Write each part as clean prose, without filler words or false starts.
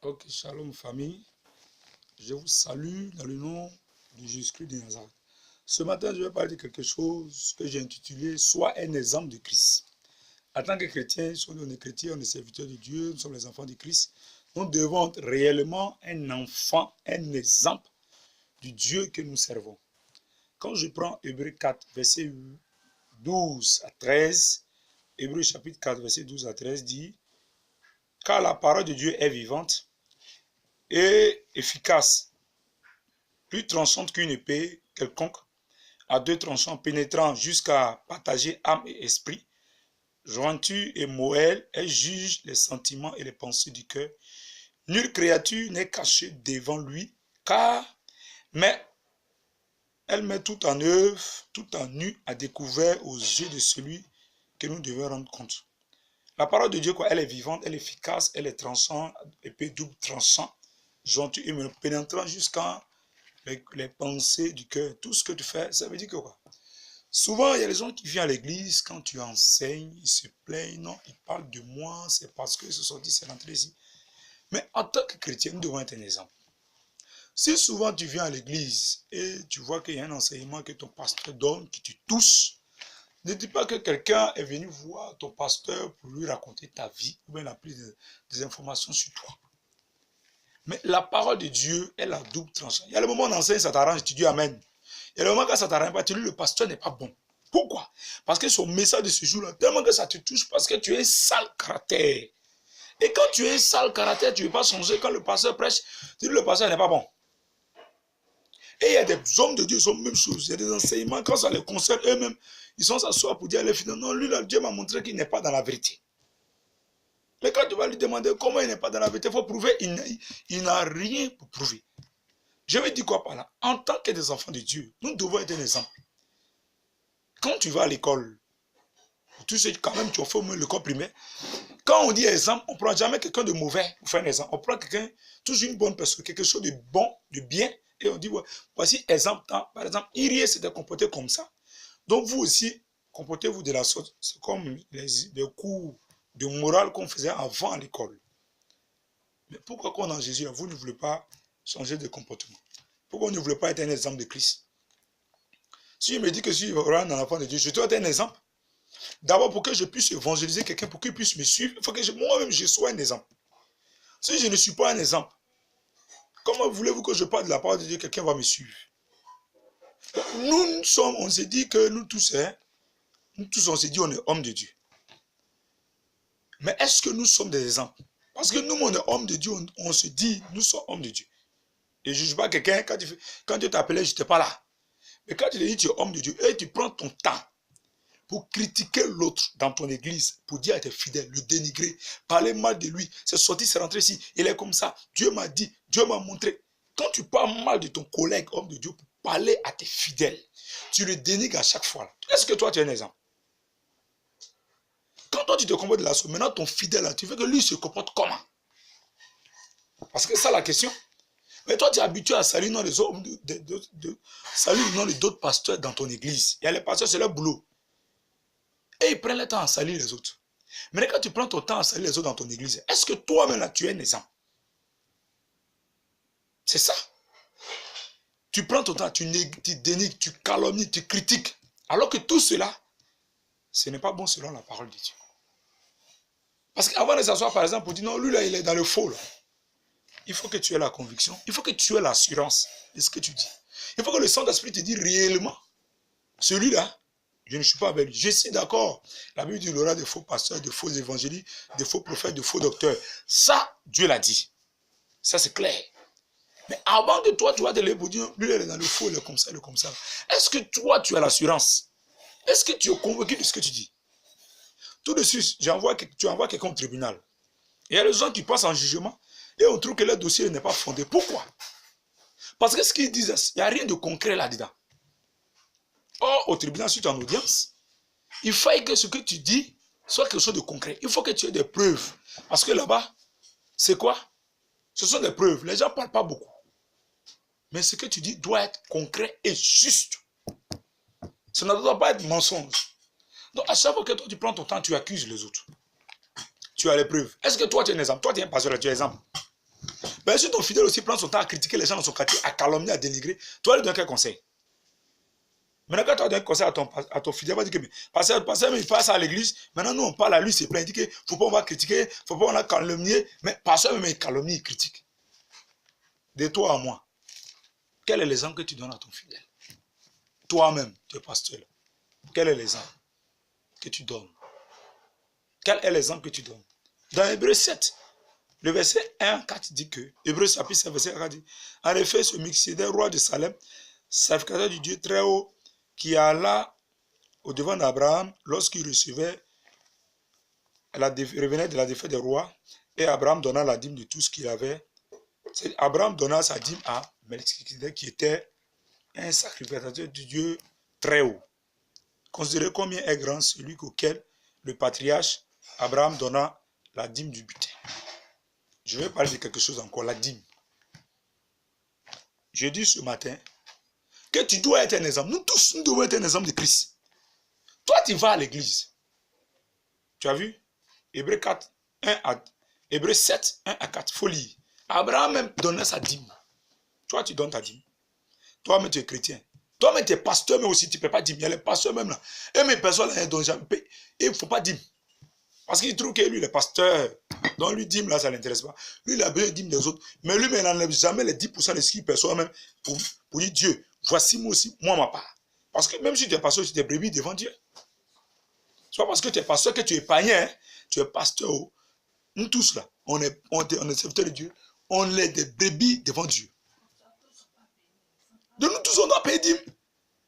Ok, shalom famille. Je vous salue dans le nom de Jésus-Christ de Nazareth. Ce matin, je vais parler de quelque chose que j'ai intitulé « Sois un exemple de Christ ». En tant que chrétiens, si on est chrétien, on est serviteur de Dieu, nous sommes les enfants de Christ. Nous devons être réellement un enfant, un exemple du Dieu que nous servons. Quand je prends Hébreux 4, verset 12 à 13, Hébreux chapitre 4, verset 12 à 13 dit « Car la parole de Dieu est vivante et efficace, plus tranchante qu'une épée quelconque, à deux tranchants, pénétrant jusqu'à partager âme et esprit, jointure et moelle, elle juge les sentiments et les pensées du cœur. Nulle créature n'est cachée devant lui, mais elle met tout en œuvre, tout en nu, à découvert aux yeux de celui que nous devons rendre compte. » La parole de Dieu, quoi, elle est vivante, elle est efficace, elle est tranchante, épée double tranchant, jointure et pénétrant jusqu'à les pensées du cœur. Tout ce que tu fais, ça veut dire que quoi? Souvent, il y a des gens qui viennent à l'église, quand tu enseignes, ils se plaignent, non, ils parlent de moi, c'est parce qu'ils se sont dit, c'est rentré ici. Mais en tant que chrétien, nous devons être un exemple. Si souvent tu viens à l'église et tu vois qu'il y a un enseignement que ton pasteur donne, qui te touche, ne dis pas que quelqu'un est venu voir ton pasteur pour lui raconter ta vie, ou bien il a pris des informations sur toi. Mais la parole de Dieu est la double tranchant. Il y a le moment où on enseigne, ça t'arrange, tu dis Amen. Il y a le moment quand ça t'arrange pas, tu dis le pasteur n'est pas bon. Pourquoi? Parce que son message de ce jour-là, tellement que ça te touche, parce que tu es un sale caractère. Et quand tu es un sale caractère, tu ne veux pas changer. Quand le pasteur prêche, tu dis le pasteur n'est pas bon. Et il y a des hommes de Dieu, ils sont la même chose. Il y a des enseignements, quand ça les concerne eux-mêmes, ils sont s'asseoir pour dire à les filles, non, lui là, Dieu m'a montré qu'il n'est pas dans la vérité. Mais quand tu vas lui demander comment il n'est pas dans la vérité, il faut prouver, il n'a rien pour prouver. Je vais dire quoi par là? En tant que des enfants de Dieu, nous devons être un exemple. Quand tu vas à l'école, tu sais quand même tu as fait au moins l'école primaire, quand on dit exemple, on ne prend jamais quelqu'un de mauvais pour faire un exemple. On prend quelqu'un, toujours une bonne personne, quelque chose de bon, de bien, et on dit, ouais, voici exemple. Par exemple, Irie s'était comporté comme ça. Donc vous aussi, comportez-vous de la sorte. C'est comme les cours de morale qu'on faisait avant à l'école. Mais pourquoi quand dans Jésus, vous ne voulez pas changer de comportement? Pourquoi vous ne voulez pas être un exemple de Christ? Si je me dis que si je rentre dans l'enfant de Dieu, je dois être un exemple. D'abord, pour que je puisse évangéliser quelqu'un, pour qu'il puisse me suivre, il faut que moi-même je sois un exemple. Si je ne suis pas un exemple, comment voulez-vous que je parle de la parole de Dieu, quelqu'un va me suivre? Nous sommes, on s'est dit que nous tous, on s'est dit on est hommes de Dieu. Mais est-ce que nous sommes des exemples? Parce que nous, on est hommes de Dieu, on se dit, nous sommes hommes de Dieu. Et je ne juge pas quelqu'un, quand Dieu t'appelait, je n'étais pas là. Mais quand tu dis tu es homme de Dieu, et tu prends ton temps pour critiquer l'autre dans ton église, pour dire à tes fidèles, le dénigrer, parler mal de lui, c'est sorti, c'est rentré ici, il est comme ça, Dieu m'a dit, Dieu m'a montré. Quand tu parles mal de ton collègue, homme de Dieu, pour parler à tes fidèles, tu le dénigres à chaque fois. Est-ce que toi, tu es un exemple? Quand toi, tu te comportes de la sorte, maintenant, ton fidèle, tu veux que lui se comporte comment? Parce que c'est ça la question. Mais toi, tu es habitué à saluer le nom des hommes, saluer le nom d'autres pasteurs dans ton église. Il y a les pasteurs, c'est leur boulot. Et ils prennent le temps à saluer les autres. Mais quand tu prends ton temps à saluer les autres dans ton église, est-ce que toi-même là, tu es un exemple? C'est ça. Tu prends ton temps, tu dénigres, tu calomnies, tu critiques. Alors que tout cela, ce n'est pas bon selon la parole de Dieu. Parce qu'avant de s'asseoir, par exemple, pour dire non, lui là, il est dans le faux. Là. Il faut que tu aies la conviction, il faut que tu aies l'assurance de ce que tu dis. Il faut que le Saint-Esprit te dise réellement, celui-là, je ne suis pas avec lui. Je suis d'accord. La Bible dit qu'il y aura des faux pasteurs, des faux évangélistes, des faux prophètes, des faux docteurs. Ça, Dieu l'a dit. Ça, c'est clair. Mais avant que toi, tu vas te lever pour dire, lui, il est dans le faux, il est comme ça, il est comme ça. Est-ce que toi, tu as l'assurance? Est-ce que tu es convaincu de ce que tu dis? Tout de suite, tu envoies quelqu'un au tribunal. Il y a des gens qui passent en jugement et on trouve que leur dossier n'est pas fondé. Pourquoi? Parce que ce qu'ils disent, il n'y a rien de concret là-dedans. Or, au tribunal, si tu es en audience, il faut que ce que tu dis soit quelque chose de concret. Il faut que tu aies des preuves. Parce que là-bas, c'est quoi? Ce sont des preuves. Les gens ne parlent pas beaucoup. Mais ce que tu dis doit être concret et juste. Ça ne doit pas être mensonge. Donc, à chaque fois que toi, tu prends ton temps, tu accuses les autres. Tu as les preuves. Est-ce que toi, tu es un exemple? Toi, tu es un pasteur, tu es un exemple. Ben, si ton fidèle aussi prend son temps à critiquer les gens dans son quartier, à calomnier, à dénigrer, toi, lui donnes quel conseil? Maintenant, quand tu as donné un conseil à ton fidèle, il va dire que, mais, pasteur, il passe à l'église, maintenant, nous, on parle à lui, c'est plein, il dit qu'il ne faut pas, on va critiquer, il ne faut pas, on va calomnier, mais pasteur, même, il calomnie, il critique. De toi à moi, quel est l'exemple que tu donnes à ton fidèle? Toi-même, tu es pasteur. Quel est l'exemple que tu donnes? Quel est l'exemple que tu donnes? Dans Hébreux 7, le verset 1 4 dit que, Hébreux chapitre 7, verset 4 dit, en effet, ce Melchisédek, roi de Salem, sacrificateur du Dieu très haut, qui alla au devant d'Abraham lorsqu'il revenait de la défaite des rois, et Abraham donna la dîme de tout ce qu'il avait. Abraham donna sa dîme à Melchisédek, qui était un sacrificateur du Dieu très haut. Considérez combien est grand celui auquel le patriarche Abraham donna la dîme du butin. Je vais parler de quelque chose encore, la dîme. Je dis ce matin que tu dois être un exemple. Nous tous, nous devons être un exemple de Christ. Toi, tu vas à l'église. Tu as vu? Hébreux 4, 1 à Hébreux 7, 1 à 4. Faut lire. Abraham même donnait sa dîme. Toi, tu donnes ta dîme. Toi-même, tu es chrétien. Toi-même, tu es pasteur, mais aussi, tu ne peux pas dîme. Il y a les pasteurs même là. Et mes personnes là, dont jamais payé. Il ne faut pas dîme. Parce qu'il trouve que lui, le pasteur, donc lui, dîme là, ça ne l'intéresse pas. Lui, il a besoin de dîme des autres. Mais lui, il n'enlève jamais les 10% de ce qu'il perçoit même pour dire Dieu, voici moi aussi, moi ma part. Parce que même si tu es pasteur, tu es brebis devant Dieu. C'est pas parce que tu es pasteur que tu es païen, hein? Tu es pasteur. Nous tous là, on est serviteurs de Dieu. On est des brebis devant Dieu. De nous tous, on doit payer dîme.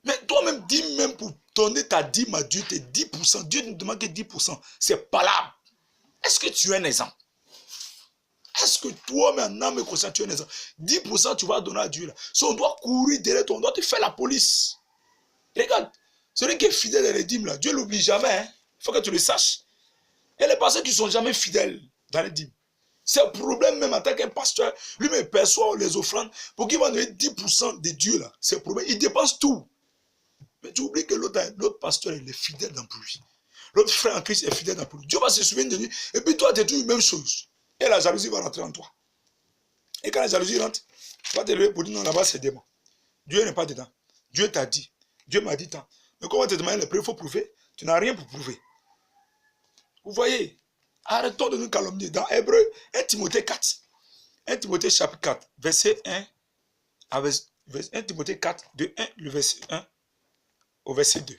Mais toi-même, dîme même pour donner ta dîme à Dieu, tes 10%. Dieu ne demande que 10%. C'est pas là. Est-ce que tu es un exemple? Est-ce que toi-même, en âme et conscience, tu es un exemple? 10% tu vas donner à Dieu là. Si on doit courir derrière toi, on doit te faire la police. Regarde, celui qui est fidèle dans les dîmes là, Dieu ne l'oublie jamais. Hein? Il faut que tu le saches. Et les pasteurs qui ne sont jamais fidèles dans les dîmes. C'est un problème même en tant qu'un pasteur. Lui-même perçoit les offrandes pour qu'il va donner 10% de Dieu là. C'est un problème. Il dépense tout. Mais tu oublies que l'autre pasteur, il est fidèle dans lui. L'autre frère en Christ est fidèle dans lui. Dieu va se souvenir de lui. Et puis toi, tu es toujours la même chose. Et la jalousie va rentrer en toi. Et quand la jalousie rentre, tu vas te lever pour dire non, là-bas c'est démon. Dieu n'est pas dedans. Dieu t'a dit. Dieu m'a dit tant. Mais comment te demander les preuves, il faut prouver. Tu n'as rien pour prouver. Vous voyez, arrêtons de nous calomnier. Dans Hébreux, 1 Timothée 4. 1 Timothée chapitre 4, verset 1. 1 Timothée 4, de 1, le verset 1 au verset 2.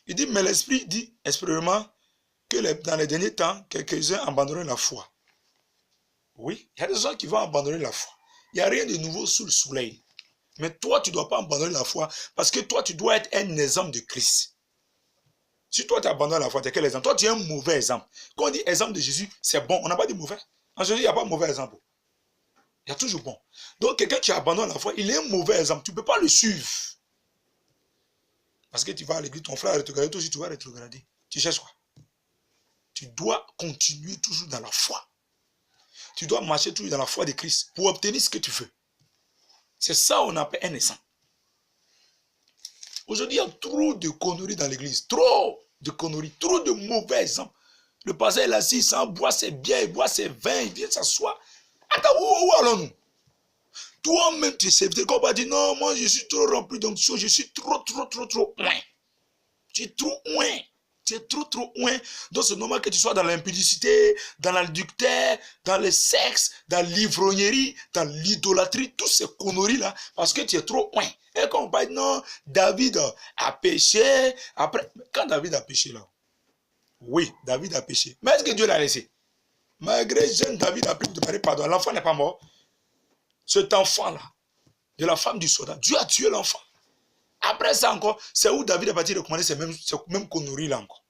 Il dit, mais l'Esprit dit expressément que dans les derniers temps, quelques-uns abandonneront la foi. Oui, il y a des gens qui vont abandonner la foi. Il n'y a rien de nouveau sous le soleil. Mais toi, tu ne dois pas abandonner la foi parce que toi, tu dois être un exemple de Christ. Si toi, tu abandonnes la foi, tu es quel exemple? Toi, tu es un mauvais exemple. Quand on dit exemple de Jésus, c'est bon. On n'a pas dit mauvais. En Jésus, il n'y a pas de mauvais exemple. Il y a toujours bon. Donc, quelqu'un qui abandonne la foi, il est un mauvais exemple. Tu ne peux pas le suivre. Parce que tu vas à l'église, ton frère va rétrograder, toi aussi tu vas rétrograder. Tu cherches quoi? Tu dois continuer toujours dans la foi. Tu dois marcher toujours dans la foi de Christ pour obtenir ce que tu veux. C'est ça qu'on appelle un exemple. Aujourd'hui, il y a trop de conneries dans l'église. Trop de conneries, trop de mauvais exemples. Le pasteur est assis, il s'en boit ses bières, il boit ses vins, il vient s'asseoir. Attends, où allons-nous? Toi-même, tu sais, quand on va dire non, moi je suis trop rempli d'onction, je suis trop loin. Tu es trop loin. Tu es trop loin. Donc c'est normal que tu sois dans l'impudicité, dans l'adultère, dans le sexe, dans l'ivrognerie, dans l'idolâtrie, toutes ces conneries-là, parce que tu es trop loin. Et quand on parle, non, David a péché, après, quand David a péché là, oui, David a péché. Mais est-ce que Dieu l'a laissé? Malgré jeune David a pu demander pardon, l'enfant n'est pas mort. Cet enfant-là, de la femme du soldat, Dieu a tué l'enfant. Après ça encore, c'est où David est parti recommander ces mêmes conneries là encore.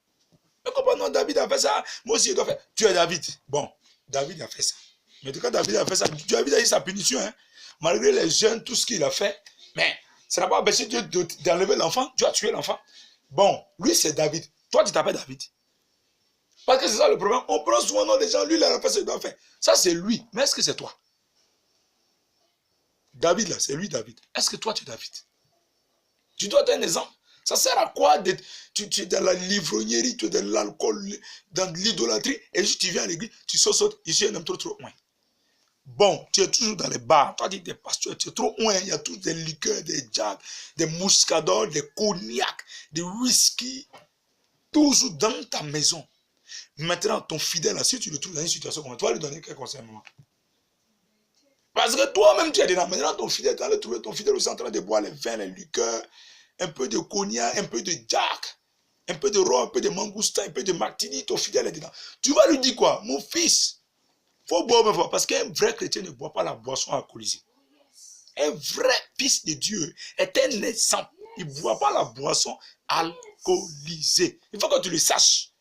Mais comment non, David a fait ça, moi aussi je dois faire. Tu es David. Bon, David a fait ça. Mais quand David a fait ça, David a eu sa punition. Hein. Malgré les jeunes, tout ce qu'il a fait. Mais ça n'a pas empêché Dieu d'enlever l'enfant. Dieu a tué l'enfant. Bon, lui c'est David. Toi tu t'appelles David. Parce que c'est ça le problème. On prend souvent nom des gens, lui il a fait ce qu'il doit faire. Ça c'est lui. Mais est-ce que c'est toi? David là, c'est lui David. Est-ce que toi tu es David? Tu dois être un exemple. Ça sert à quoi d'être, tu es dans la livrognerie, tu es dans l'alcool, dans l'idolâtrie, et juste tu viens à l'église, tu sautes, je suis un homme trop loin. bon, tu es toujours dans les bars. Toi, tu es des pasteurs, tu es trop loin. Il y a tous des liqueurs, des jacks, des mouscadors, des cognacs, des whisky. Toujours dans ta maison. Maintenant, ton fidèle, là, si tu le trouves dans une situation comme ça, tu vas lui donner quel conseil, maman? Parce que toi-même, tu es dedans. Maintenant, ton fidèle, tu vas le trouver ton fidèle aussi en train de boire les vins, les liqueurs, un peu de cognac, un peu de jack, un peu de rhum, un peu de mangousta, un peu de martini, ton fidèle est dedans. Tu vas lui dire quoi? Mon fils, il faut boire, mais parce qu'un vrai chrétien ne boit pas la boisson alcoolisée. Un vrai fils de Dieu est un exemple. Il ne boit pas la boisson alcoolisée. Il faut que tu le saches.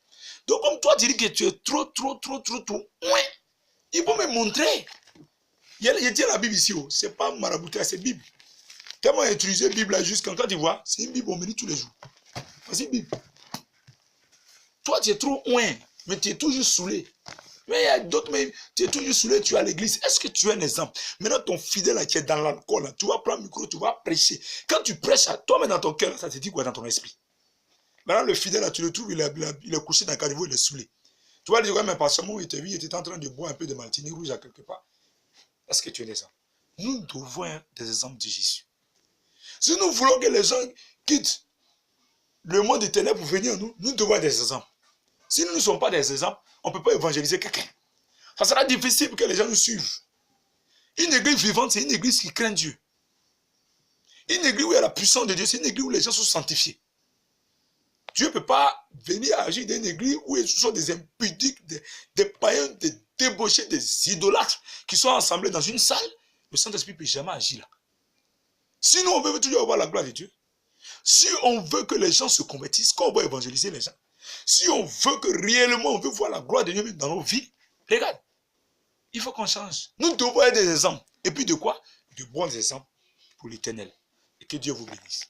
Donc, comme toi, tu dis que tu es trop, ouais, il faut me montrer. Il tient la Bible ici. Oh. Ce n'est pas marabouté, c'est Bible. Tellement utiliser la Bible là, jusqu'en quand tu vois, c'est une Bible, on me dit tous les jours. C'est une Bible. Toi, tu es trop loin, mais tu es toujours saoulé. Mais il y a d'autres, mais tu es toujours saoulé, tu es à l'église. Est-ce que tu es un exemple? Maintenant, ton fidèle là, qui est dans l'alcool, tu vas prendre le micro, tu vas prêcher. Quand tu prêches, toi-même dans ton cœur, ça te dit quoi dans ton esprit? Maintenant, le fidèle là, tu le trouves, il est couché dans le caniveau, il est saoulé. Tu vas dire, ouais, mais parce que moi, il était en train de boire un peu de martini rouge à quelque part. Est-ce que tu es des exemples? Nous devons être des exemples de Jésus. Si nous voulons que les gens quittent le monde des ténèbres pour venir à nous, nous devons être des exemples. Si nous ne sommes pas des exemples, on ne peut pas évangéliser quelqu'un. Ça sera difficile pour que les gens nous suivent. Une église vivante, c'est une église qui craint Dieu. Une église où il y a la puissance de Dieu, c'est une église où les gens sont sanctifiés. Dieu ne peut pas venir agir dans une église où ce sont des impudiques, des païens, des débauchés, des idolâtres qui sont assemblés dans une salle. Le Saint-Esprit ne peut jamais agir là. Si nous, on veut toujours avoir la gloire de Dieu, si on veut que les gens se convertissent, qu'on va évangéliser les gens, si on veut que réellement on veut voir la gloire de Dieu dans nos vies, regarde, il faut qu'on change. Nous devons être des exemples. Et puis de quoi? De bons exemples pour l'Éternel. Et que Dieu vous bénisse.